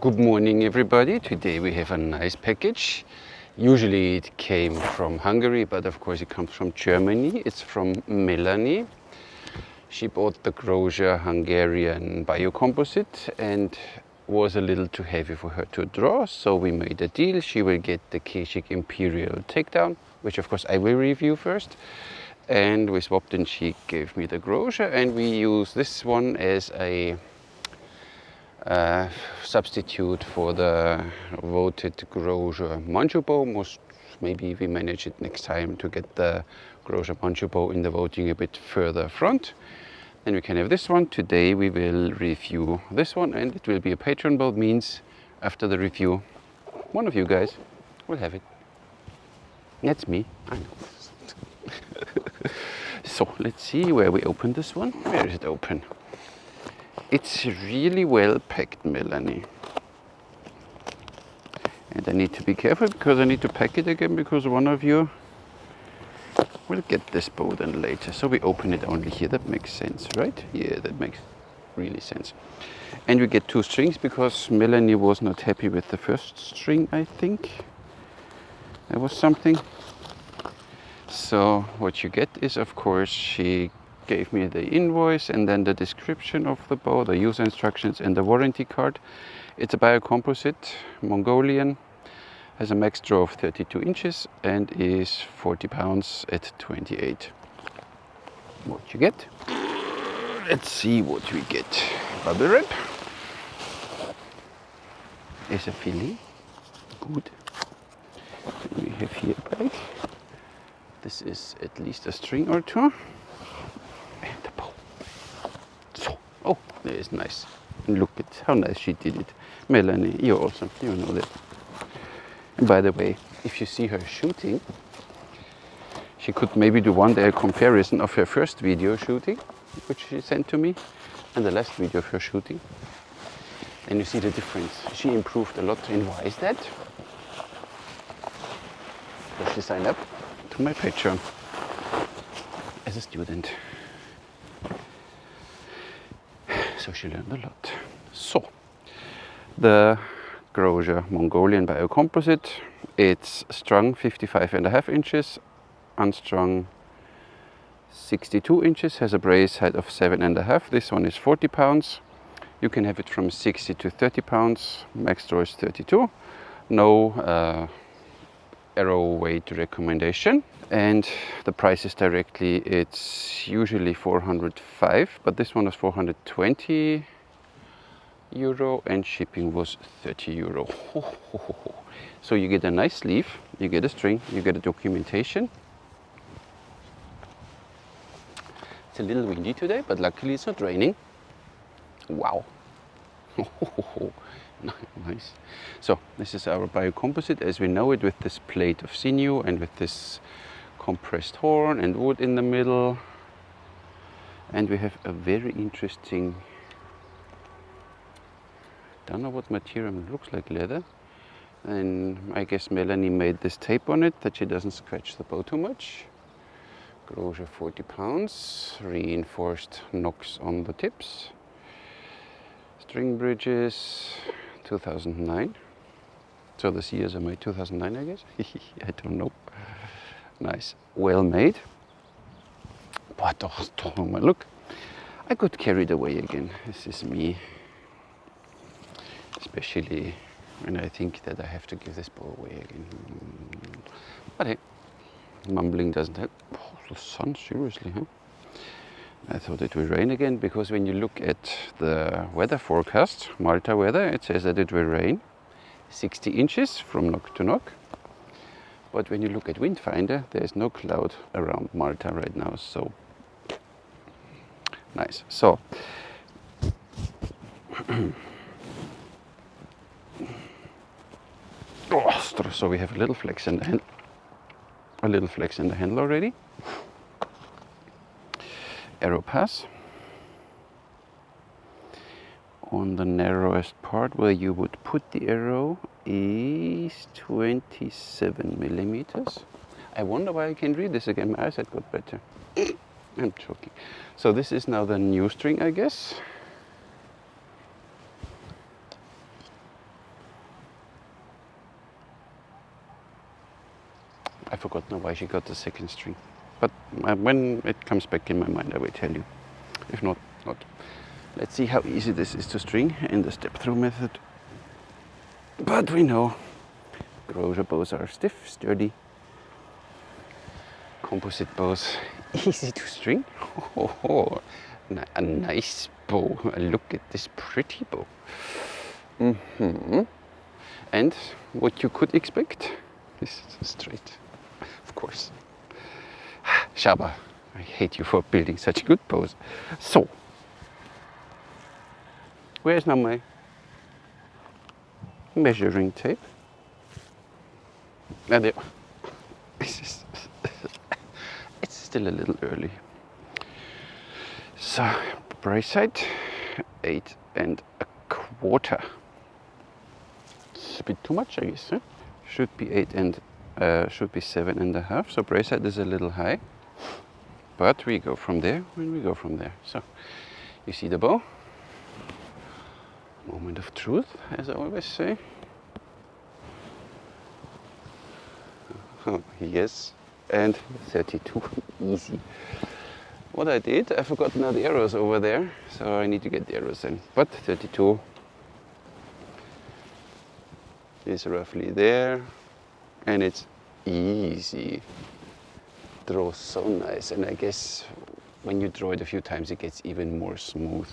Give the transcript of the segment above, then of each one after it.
Good morning everybody. Today we have a nice package. Usually it came from Hungary, but of course it comes from Germany. It's from Melanie. She bought the Grózer Hungarian Biocomposite and was a little too heavy for her to draw, so we made a deal. She will get the Keshik Imperial Takedown, which of course I will review first. And we swapped and she gave me the Grózer, and we use this one as a substitute for the voted Grózer Manchu bow. Maybe we manage it next time to get the Grózer Manchu bow in the voting a bit further front. Then we can have this one. Today we will review this one, and it will be a Patreon bow. Means after the review, one of you guys will have it. That's me, I know. So let's see where we open this one. Where is it open? It's really well packed, Melanie. And I need to be careful because I need to pack it again, because one of you will get this bow then later. So we open it only here. That makes sense, right? Yeah, that makes really sense. And we get 2 strings because Melanie was not happy with the first string, I think. There was something. So what you get is, of course, she gave me the invoice and then the description of the bow, the user instructions and the warranty card. It's a biocomposite, Mongolian, has a max draw of 32 inches and is 40 pounds at 28. What you get? Let's see what we get. Bubble wrap is a filly. Good. Then we have here a bag. This is at least a string or 2. And the bow. So, oh, that is nice. And look at how nice she did it. Melanie, you're awesome. You know that. And by the way, if you see her shooting, she could maybe do one day a comparison of her first video shooting, which she sent to me, and the last video of her shooting. And you see the difference. She improved a lot. And why is that? Does she sign up to my Patreon as a student? So she learned a lot. So the Grózer Mongolian Biocomposite, it's strung 55.5 inches, unstrung 62 inches, has a brace height of 7.5. This one is 40 pounds. You can have it from 60 to 30 pounds. Max draw is 32. No arrow weight recommendation. And the price is directly, it's usually 405, but this one was 420 euro and shipping was 30 euro. So you get a nice sleeve, you get a string, you get a documentation. It's a little windy today, but luckily it's not raining. Wow. Nice. So this is our biocomposite as we know it, with this plate of sinew and with this compressed horn and wood in the middle. And we have a very interesting, don't know what material, it looks like leather. And I guess Melanie made this tape on it that she doesn't scratch the bow too much. Grózer 40 pounds, reinforced knocks on the tips. String bridges, 2009. So the years are made 2009, I guess. I don't know. Nice, well made. But oh my, look, I got carried away again. This is me. Especially when I think that I have to give this bow away again. But hey, mumbling doesn't help. Oh, the sun, seriously, huh? I thought it would rain again, because when you look at the weather forecast, Malta weather, it says that it will rain 60 inches from knock to knock. But when you look at Windfinder, there is no cloud around Malta right now, so nice. So so we have a little flex in the hand, handle already. Arrow pass on the narrowest part where you would put the arrow is 27 millimeters. I wonder why I can't read this again. My eyesight got better. I'm joking. So this is now the new string, I guess. I forgot now why she got the second string. But when it comes back in my mind, I will tell you. If not, not. Let's see how easy this is to string in the step-through method. But we know Grózer bows are stiff, sturdy. Composite bows, easy to string. Oh, a nice bow. Look at this pretty bow. And what you could expect is straight, of course. Shaba, I hate you for building such good bows. So, where's now my measuring tape? And there. It's still a little early. So, brace side, 8 1/4. It's a bit too much, I guess. Huh? Should be 7 1/2. So brace side is a little high, but we go from there when we go from there. So, you see the bow. Moment of truth, as I always say. Oh, yes, and 32, easy. What I did, I forgot now the arrows over there, so I need to get the arrows in. But 32 is roughly there, and it's easy. Draws so nice, and I guess when you draw it a few times, it gets even more smooth.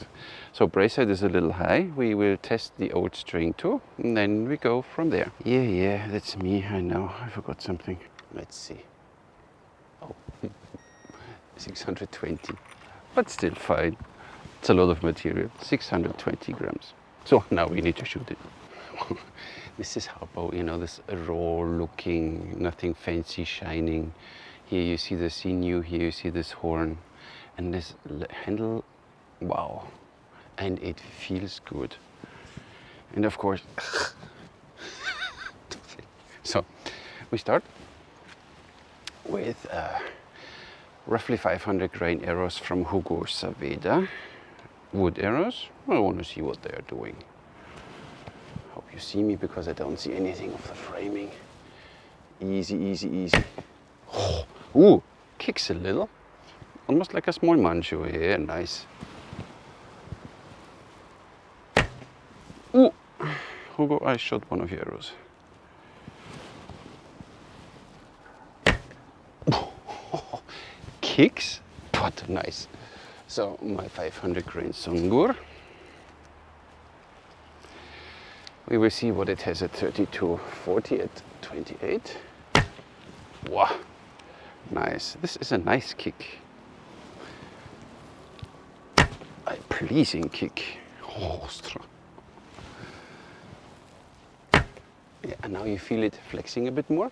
So brace side is a little high. We will test the old string too, and then we go from there. Yeah, that's me. I know. I forgot something. Let's see. Oh, 620, but still fine. It's a lot of material. 620 grams. So now we need to shoot it. This is how bow, you know, this raw looking, nothing fancy, shining. Here you see the sinew. Here you see this horn. And this handle, wow, and it feels good. And of course, so we start with roughly 500 grain arrows from Grózer. Wood arrows. I want to see what they are doing. Hope you see me because I don't see anything of the framing. Easy. Oh, ooh, kicks a little. Almost like a small manchu. Yeah, nice. Ooh, Hugo, I shot one of your arrows. Kicks, but nice. So my 500 grain Songur. We will see what it has at 32, 40 at 28. Wow, nice. This is a nice kick. A pleasing kick. Oh, yeah, and now you feel it flexing a bit more.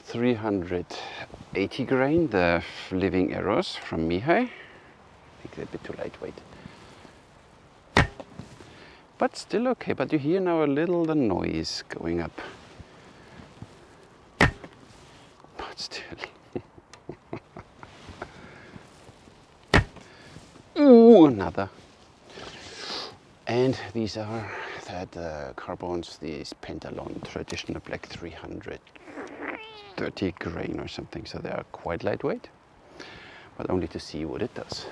380 grain, the living arrows from Mihai. I think they're a bit too lightweight. But still okay, but you hear now a little the noise going up. But still. Ooh, another. And these are the carbons, these Pentalon traditional black 330 grain or something, so they are quite lightweight, but only to see what it does.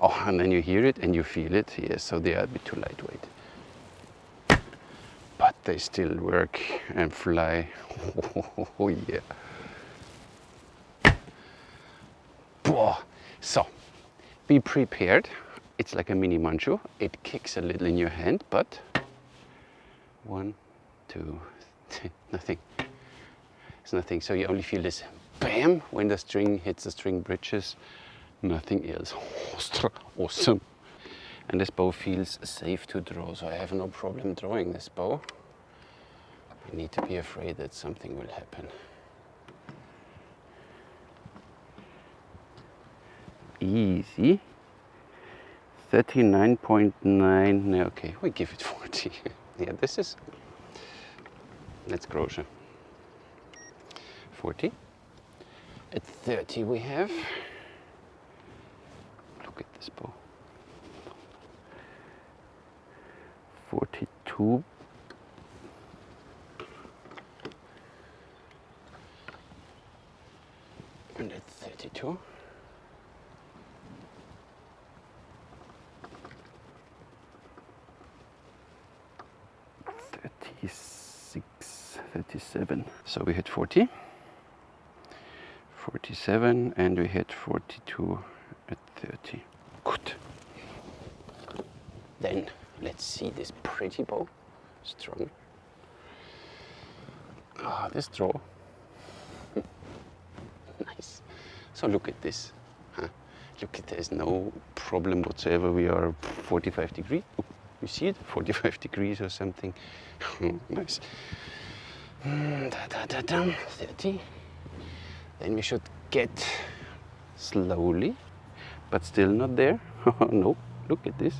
Oh, and then you hear it and you feel it, yes, so they are a bit too lightweight. But they still work and fly. Oh yeah. So, be prepared. It's like a mini manchu. It kicks a little in your hand, but 1, 2, 3, nothing. It's nothing. So you only feel this bam when the string hits the string bridges. Nothing else. Awesome. And this bow feels safe to draw, so I have no problem drawing this bow. I need to be afraid that something will happen. Easy. 39.9. Okay, we give it 40. Yeah, this is. Let's Grózer. 40. At 30 we have. Look at this bow. 42. And at 32. Six, 37. So we hit 40, 47, and we hit 42 at 30. Good. Then let's see this pretty bow. Strong. Ah, this draw. Nice. So look at this. Huh? Look at, there's no problem whatsoever. We are 45 degrees. Oh, you see it? 45 degrees or something. Nice. 30. Then we should get slowly, but still not there. No, look at this.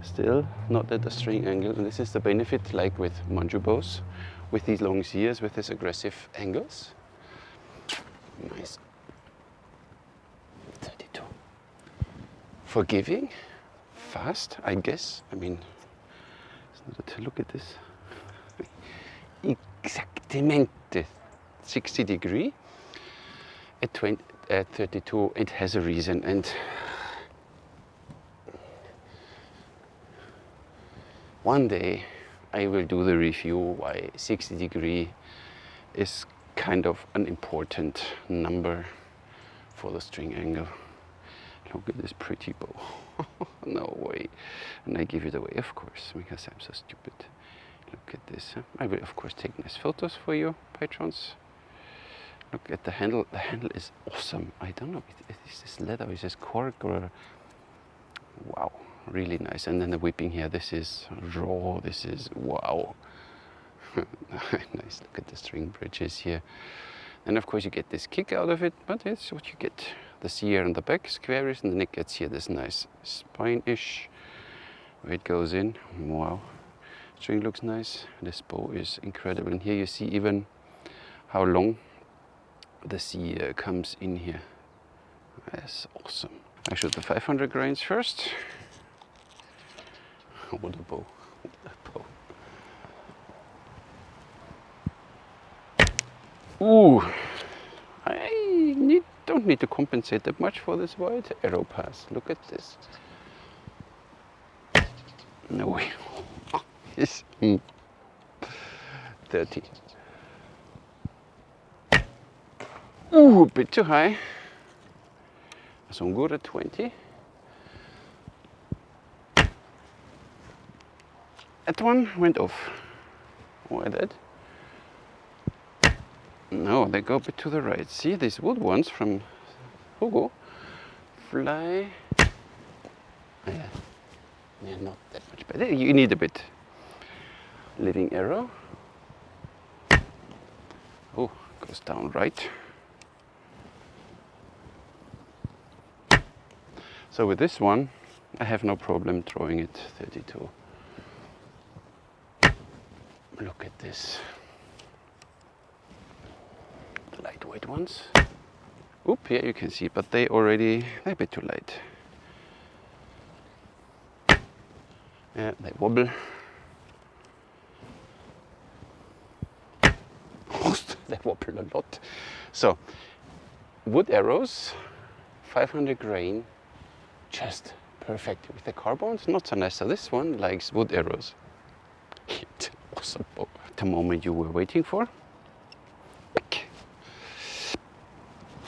Still not at the string angle. And this is the benefit, like with Manju bows, with these long shears, with these aggressive angles. Nice. 32. Forgiving, fast, I guess. I mean, look at this. Exactamente 60 degree at 32. It has a reason, and one day I will do the review why 60 degree is kind of an important number for the string angle. Look at this pretty bow. No way. And I give it away, of course, because I'm so stupid. Look at this. I will, of course, take nice photos for you, patrons. Look at the handle. The handle is awesome. I don't know, is this leather, is this cork, or... Wow, really nice. And then the whipping here, this is raw, this is wow. Nice, look at the string bridges here. And of course you get this kick out of it, but it's what you get. The shear on the back, squarish, and then it gets here this nice spine-ish where it goes in. Wow. String looks nice. This bow is incredible. And here you see even how long the shear comes in here. That's awesome. I shoot the 500 grains first. What a bow. What a bow. Ooh. I don't need to compensate that much for this wide arrow pass. Look at this. No way. Yes. 30. Ooh, a bit too high. So I'm good at 20. That one went off. Why that? No, they go a bit to the right. See, these wood ones from Hugo fly. Yeah, they're not that much better. You need a bit. Leading arrow. Oh, goes down right. So with this one, I have no problem throwing it 32. Look at this. The lightweight ones. Oop, here you can see, but they're a bit too light. Yeah, they wobble. They wobble a lot. So, wood arrows, 500 grain, just perfect. With the carbones, not so nice. So this one likes wood arrows. Awesome bow. The moment you were waiting for.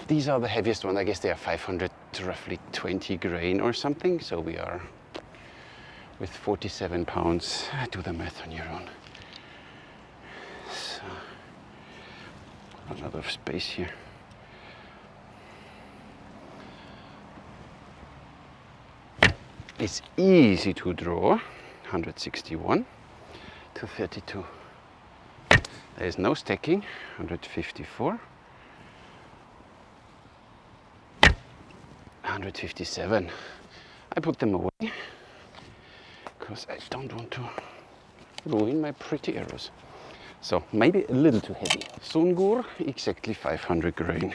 These are the heaviest ones. I guess they are 500, roughly 20 grain or something. So we are with 47 pounds. Do the math on your own. So, run out of space here. It's easy to draw. 161 to 32. There is no stacking. 154. 157. I put them away because I don't want to ruin my pretty arrows. So maybe a little too heavy. Sungur, exactly 500 grain.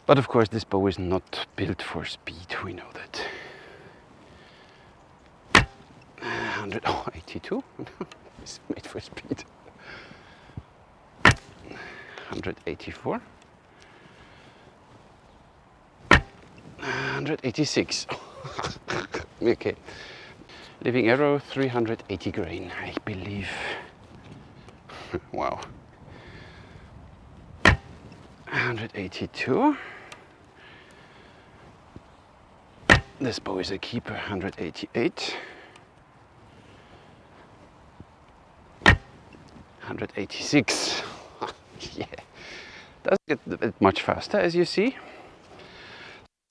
But of course this bow is not built for speed, we know that. 82, it's made for speed. 184. 186. Okay. Living arrow, 380 grain, I believe. Wow. 182. This bow is a keeper, 188. 186. Yeah. Doesn't get much faster, as you see.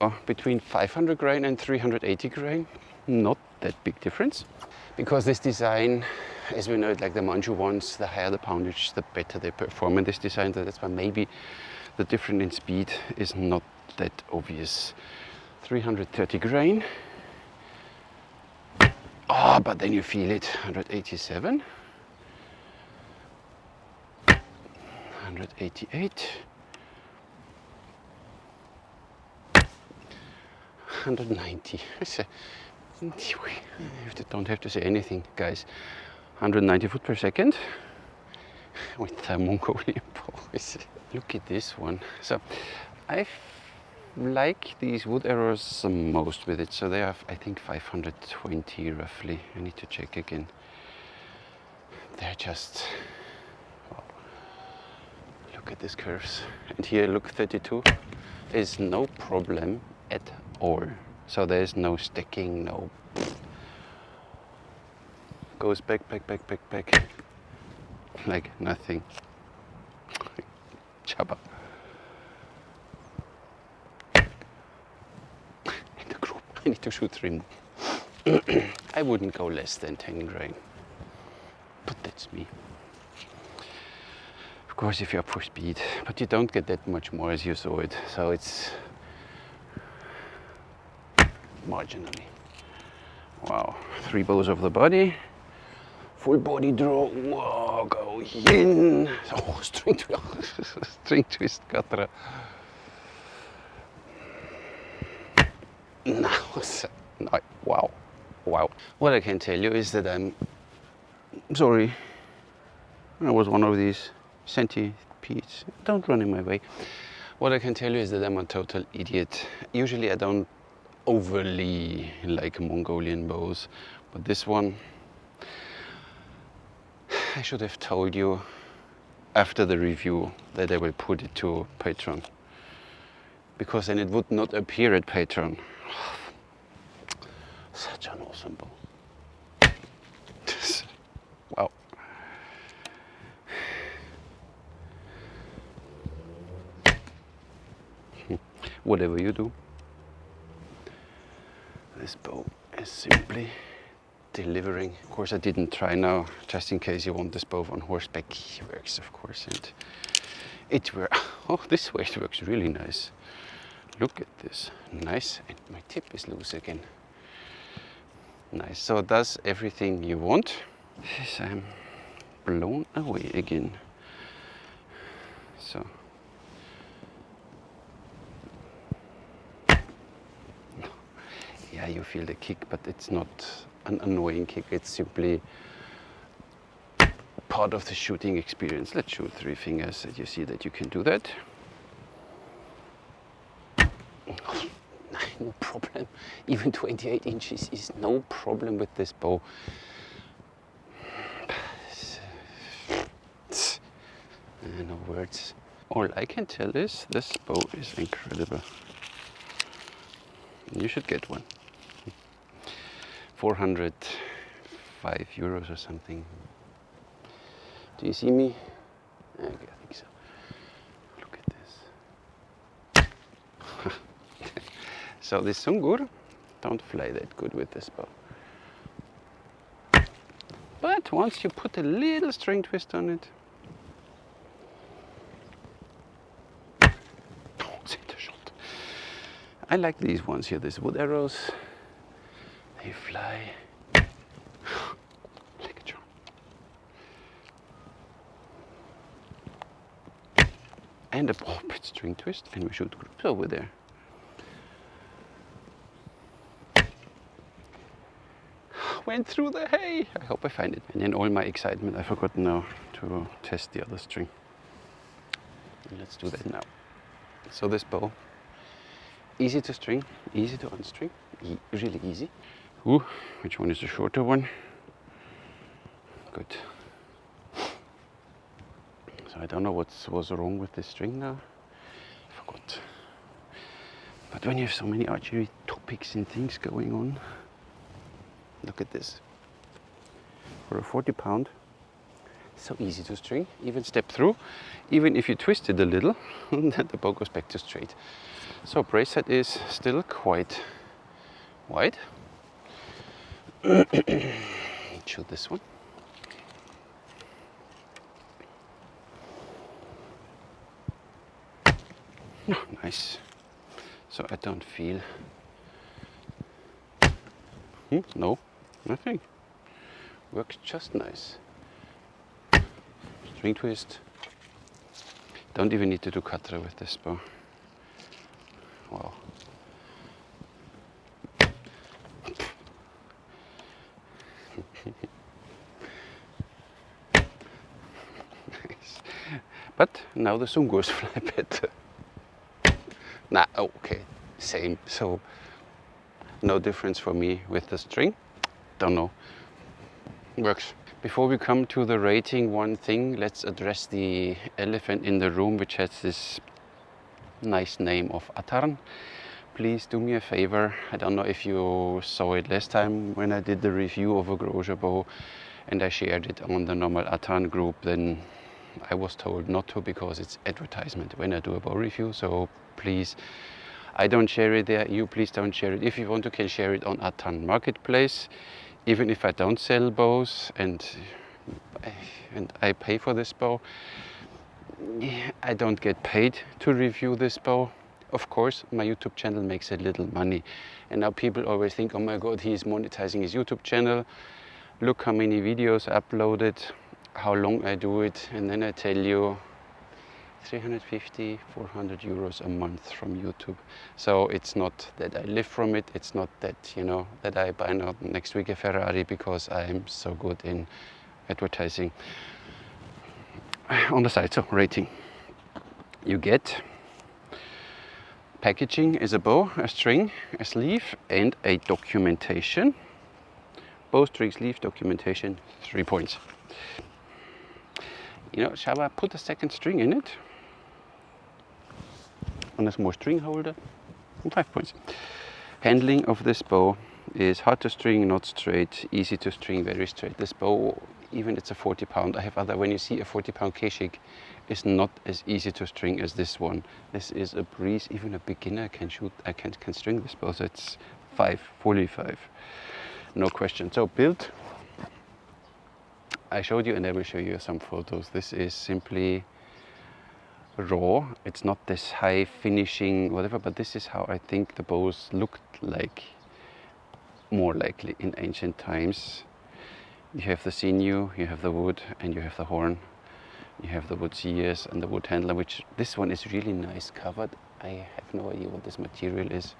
So between 500 grain and 380 grain, not that big difference. Because this design, as we know it, like the Manchu ones, the higher the poundage, the better they perform in this design. So that's why maybe the difference in speed is not that obvious. 330 grain. Oh, but then you feel it. 187. 188. 190. You don't have to say anything, guys. 190 foot per second with the Mongolian bows. Look at this one. So I like these wood arrows the most with it. So they have, I think, 520 roughly. I need to check again. They're just, wow. Look at these curves. And here, look, 32 is no problem at all. So there's no stacking, no. Goes back, back, back, back, back. Like nothing. Chopper. In the group, I need to shoot 3 more. I wouldn't go less than 10 grain. But that's me. Of course, if you're up for speed, but you don't get that much more as you saw it. So it's marginally. Wow, 3 bows of the body. Full body draw, whoa, go in. Oh, string twist, katra. No, wow, wow. What I can tell you is that I'm sorry. I was one of these centipedes. Don't run in my way. What I can tell you is that I'm a total idiot. Usually I don't overly like Mongolian bows, but this one, I should have told you after the review that I will put it to Patreon, because then it would not appear at Patreon. Such an awesome bow. Wow. Whatever you do, this bow is simply delivering. Of course, I didn't try now, just in case you want this bow on horseback. It works, of course, and it works. Oh, this way it works really nice. Look at this, nice, and my tip is loose again. Nice, so it does everything you want. Yes, I'm blown away again. So. Yeah, you feel the kick, but it's not an annoying kick. It's simply part of the shooting experience. Let's shoot 3 fingers, and you see that you can do that. No problem. Even 28 inches is no problem with this bow. No words. All I can tell is this bow is incredible. You should get one. 405 euros or something. Do you see me? Okay, I think so. Look at this. So this Sungur don't fly that good with this bow. But once you put a little string twist on it, center shot. I like these ones here, these wood arrows. They fly like a charm. And a bit string twist, and we shoot groups over there. Went through the hay. I hope I find it. And in all my excitement, I forgot now to test the other string. And let's do that now. So this bow, easy to string, easy to unstring, really easy. Ooh, which one is the shorter one? Good. So I don't know what was wrong with this string now. Forgot. But when you have so many archery topics and things going on, look at this. For a 40 pound, so easy to string, even step through. Even if you twist it a little, then the bow goes back to straight. So brace head is still quite wide. Shoot this one. Oh, nice. So I don't feel. No, nothing. Works just nice. String twist. Don't even need to do cutter with this bow. Wow. Nice. But now the sungurs fly better. Nah, okay, same. So no difference for me with the string. Don't know. Works. Before we come to the rating, one thing, let's address the elephant in the room, which has this nice name of Atarn. Please do me a favor. I don't know if you saw it last time when I did the review of a Grózer bow and I shared it on the normal Atarn group. Then I was told not to because it's advertisement when I do a bow review. So please, I don't share it there. You please don't share it. If you want to, can share it on Atarn Marketplace. Even if I don't sell bows and I pay for this bow, I don't get paid to review this bow. Of course, my YouTube channel makes a little money. And now people always think, oh my God, he's monetizing his YouTube channel. Look how many videos I uploaded, how long I do it. And then I tell you 350, 400 euros a month from YouTube. So it's not that I live from it. It's not that, you know, that I buy now next week a Ferrari because I am so good in advertising. On the side, so rating. You get packaging is a bow, a string, a sleeve, and a documentation. Bow, string, sleeve, documentation, 3 points. You know, shall I put a second string in it? On a small string holder, 5 points. Handling of this bow is hard to string, not straight, easy to string, very straight. This bow, even it's a 40 pound, I have other, when you see a 40 pound K-shake, is not as easy to string as this one. This is a breeze, even a beginner can shoot, can string this bow, so it's 5, fully 5, no question. So build, I showed you and I will show you some photos. This is simply raw. It's not this high finishing whatever, but this is how I think the bows looked like, more likely in ancient times. You have the sinew, you have the wood, and you have the horn. You have the wood seers and the wood handler, which this one is really nice covered. I have no idea what this material is,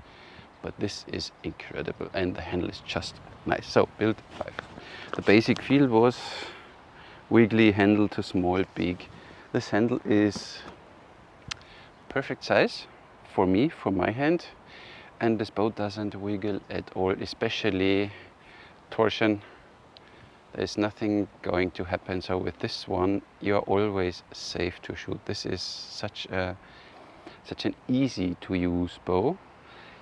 but this is incredible, and the handle is just nice. So build 5. The basic feel was wiggly handle to small, big. This handle is perfect size for me, for my hand, and this bow doesn't wiggle at all, especially torsion. There's nothing going to happen. So with this one, you're always safe to shoot. This is such an easy to use bow.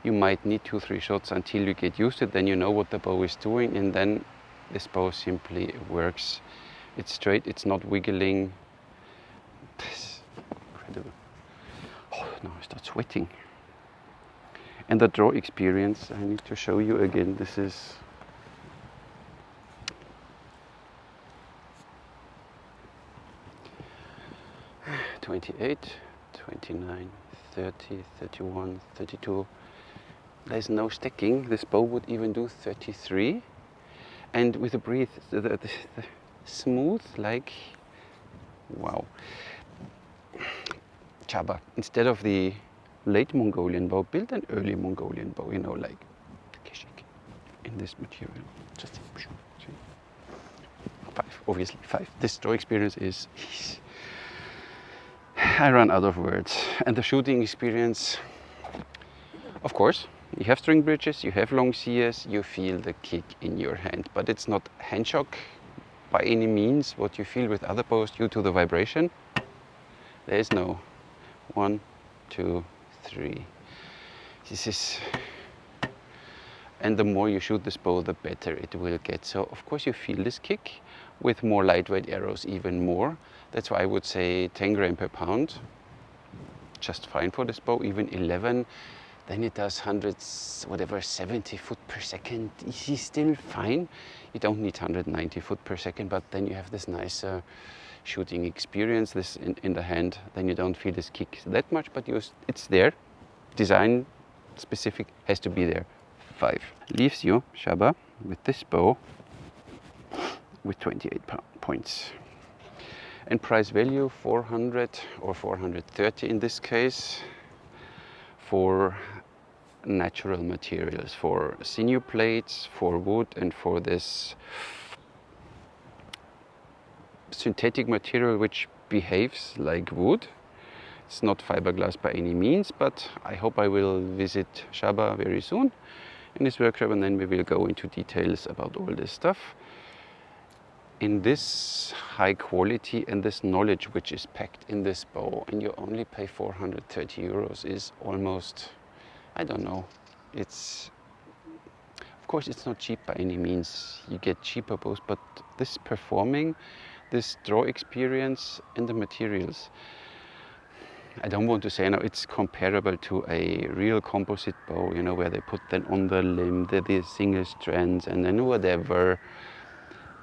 You might need 2-3 shots until you get used to it. Then you know what the bow is doing, and then this bow simply works. It's straight. It's not wiggling. This incredible. Oh, now I start sweating. And the draw experience, I need to show you again. This is 28, 29, 30, 31, 32. There's no stacking. This bow would even do 33. And with the breathe, the smooth, like, wow. Chaba, instead of the late Mongolian bow, build an early Mongolian bow, you know, like Keshik in this material. Just see. 5, obviously 5. This draw experience is I run out of words. And the shooting experience, of course, you have string bridges, you have long CS, you feel the kick in your hand, but it's not hand shock by any means what you feel with other bows due to the vibration. There is no 1, 2, 3. This is, and the more you shoot this bow, the better it will get. So of course you feel this kick with more lightweight arrows even more. That's why I would say 10 gram per pound, just fine for this bow. Even 11, then it does hundreds, whatever, 70 foot per second. This is still fine. You don't need 190 foot per second, but then you have this nice shooting experience, this in the hand. Then you don't feel this kick that much, but it's there. Design specific has to be there. 5. Leaves you, Shaba, with this bow with 28 points. And price value 400 or 430 in this case for natural materials, for sinew plates, for wood, and for this synthetic material which behaves like wood. It's not fiberglass by any means, but I hope I will visit Shaba very soon in this workshop, and then we will go into details about all this stuff. In this high quality and this knowledge which is packed in this bow, and you only pay 430 euros is almost, I don't know, it's, of course it's not cheap by any means. You get cheaper bows, but this performing, this draw experience and the materials, I don't want to say now it's comparable to a real composite bow, you know, where they put then on the limb, the single strands, and then whatever.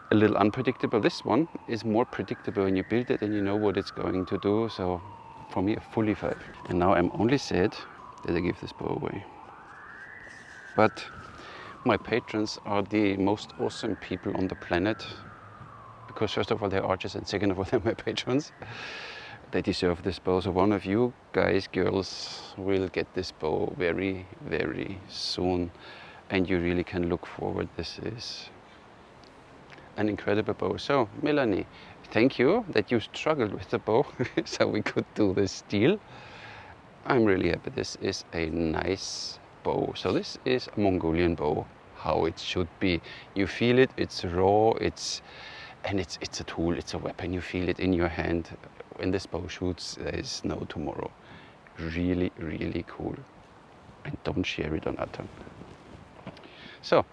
A little unpredictable. This one is more predictable when you build it and you know what it's going to do. So for me, a fully 5. And now I'm only sad that I give this bow away. But my patrons are the most awesome people on the planet, because first of all they're archers, and second of all they're my patrons. They deserve this bow. So one of you guys, girls, will get this bow very, very soon, and you really can look forward. This is an incredible bow. So Melanie, thank you that you struggled with the bow so we could do this deal. I'm really happy. This is a nice bow. So this is a Mongolian bow, how it should be. You feel it, it's raw, it's a tool, it's a weapon. You feel it in your hand. When this bow shoots, there is no tomorrow. Really, really cool. And don't share it on Atom. So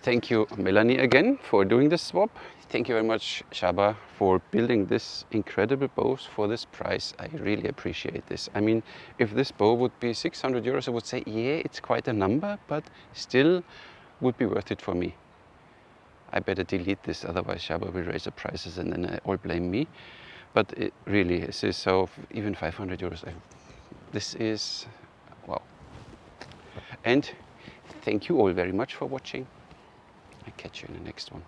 thank you, Melanie, again for doing this swap. Thank you very much, Shaba, for building this incredible bows for this price. I really appreciate this. I mean, if this bow would be 600 euros, I would say, yeah, it's quite a number, but still would be worth it for me. I better delete this, otherwise Shaba will raise the prices and then they all blame me. But it really, this is so, even 500 euros, this is, wow. And thank you all very much for watching. I catch you in the next one.